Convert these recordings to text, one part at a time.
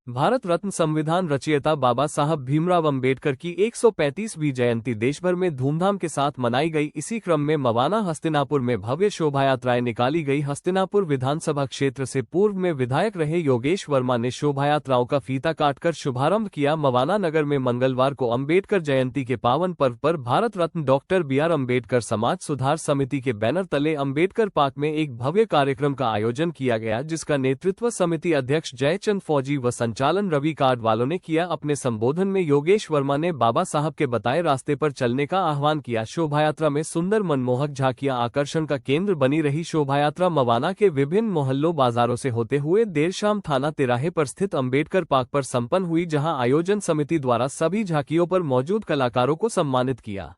भारत रत्न संविधान रचयिता बाबा साहब भीमराव अंबेडकर की 135वीं जयंती देश भर में धूमधाम के साथ मनाई गई। इसी क्रम में मवाना हस्तिनापुर में भव्य शोभायात्राएं निकाली गई। हस्तिनापुर विधानसभा क्षेत्र से पूर्व में विधायक रहे योगेश वर्मा ने शोभायात्राओं का फीता काटकर शुभारंभ किया। मवाना नगर में मंगलवार को अंबेडकर जयंती के पावन पर्व पर भारत रत्न डॉक्टर BR अम्बेडकर समाज सुधार समिति के बैनर तले अम्बेडकर पार्क में एक भव्य कार्यक्रम का आयोजन किया गया, जिसका नेतृत्व समिति अध्यक्ष जयचंद फौजी व संचालन रवि कार्डवालों ने किया। अपने संबोधन में योगेश वर्मा ने बाबा साहब के बताए रास्ते पर चलने का आह्वान किया। शोभायात्रा में सुंदर मनमोहक झांकियां आकर्षण का केंद्र बनी रही। शोभायात्रा मवाना के विभिन्न मोहल्लों बाजारों से होते हुए देर शाम थाना तिराहे पर स्थित अम्बेडकर पार्क पर संपन्न हुई, जहां आयोजन समिति द्वारा सभी झांकियों पर मौजूद कलाकारों को सम्मानित किया।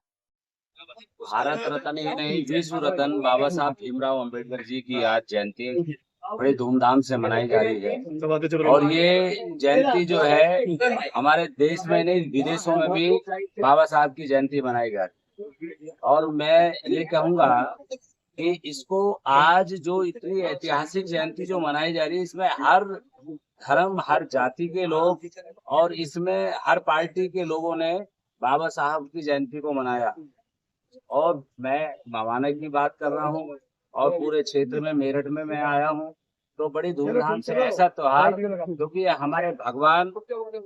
भारत रत्न ही नहीं, विश्व रत्न बाबा साहब भीमराव अम्बेडकर जी की आज जयंती बड़ी धूमधाम से मनाई जा रही है। और ये जयंती जो है हमारे देश में नहीं, विदेशों में भी बाबा साहब की जयंती मनाई जा रही है। और मैं ये कहूँगा कि इसको आज जो इतनी ऐतिहासिक जयंती जो मनाई जा रही है, इसमें हर धर्म, हर जाति के लोग और इसमें हर पार्टी के लोगों ने बाबा साहब की जयंती को मनाया। और मैं मवाना की बात कर रहा हूँ और पूरे क्षेत्र में मेरठ में मैं आया हूँ, तो बड़ी धूमधाम से ऐसा त्योहार, क्योंकि हमारे भगवान,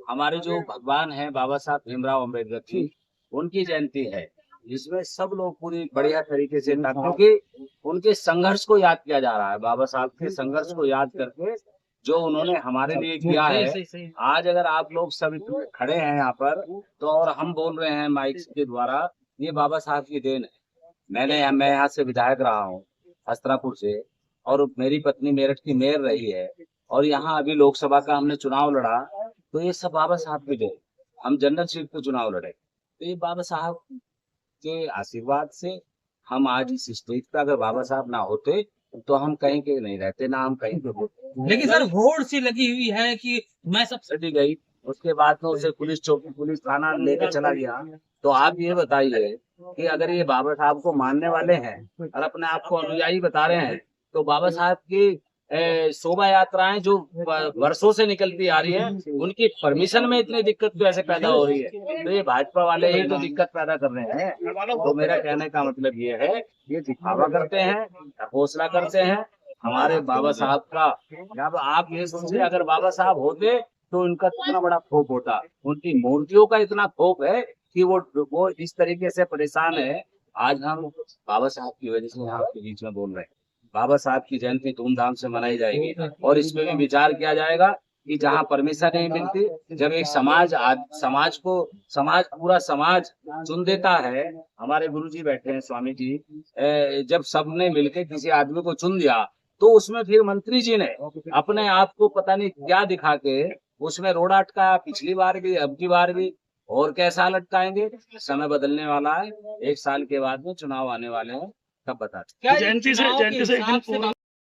हमारे जो भगवान हैं बाबा साहब भीमराव अम्बेडकर जी, उनकी जयंती है। इसमें सब लोग पूरी बढ़िया तरीके से, क्योंकि उनके संघर्ष को याद किया जा रहा है। बाबा साहब के संघर्ष को याद करके जो उन्होंने हमारे लिए किया है। आज अगर आप लोग सब खड़े हैं यहाँ पर, तो और हम बोल रहे हैं माइक के द्वारा, ये बाबा साहब की देन है। मैं यहाँ से विधायक रहा हूँ हस्तिनापुर से, और मेरी पत्नी मेरठ की मेयर रही है, और यहाँ अभी लोकसभा का हमने चुनाव लड़ा, तो ये सब बाबा साहब की देन। हम जनरल सीट पे चुनाव लड़े, तो ये बाबा साहब के आशीर्वाद से हम आज इस स्टेज पे, अगर बाबा साहब ना होते तो हम कहीं के नहीं रहते, ना हम कहीं पे होते। लेकिन सर होड़ सी लगी हुई है कि मैं सब सटी गई, उसके बाद में उसे पुलिस चौकी, पुलिस थाना लेकर चला गया। तो आप ये बताइए कि अगर ये बाबा साहब को मानने वाले हैं और अपने आप को अनुयायी बता रहे हैं, तो बाबा साहब की शोभा यात्राएं जो वर्षों से निकलती आ रही है, उनकी परमिशन में इतनी दिक्कत कैसे पैदा हो रही है? तो ये भाजपा वाले ही तो दिक्कत पैदा कर रहे हैं। तो मेरा कहने का मतलब ये है, ये दिखावा करते हैं, हौसला करते हैं हमारे बाबा साहब का। जब आप ये सोचिए, अगर बाबा साहब होते तो उनका कितना बड़ा खौफ होता। उनकी मूर्तियों का इतना खौफ है कि वो इस तरीके से परेशान है। आज हम बाबा साहब की वजह से यहाँ आपके बीच में बोल रहे हैं। बाबा साहब की जयंती धूमधाम से मनाई जाएगी, और इसमें भी विचार किया जाएगा कि जहाँ परमिशन नहीं मिलती, जब एक पूरा समाज चुन देता है। हमारे गुरुजी बैठे हैं, स्वामी जी, जब सबने मिलकर किसी आदमी को चुन दिया, तो उसमें फिर मंत्री जी ने अपने आप को पता नहीं क्या दिखा के उसमें रोड़ा अटकाया। पिछली बार भी, अब की बार भी, और कैसा लटकाएंगे? समय बदलने वाला है, 1 साल के बाद में चुनाव आने वाले हैं, तब बताते। जयंती से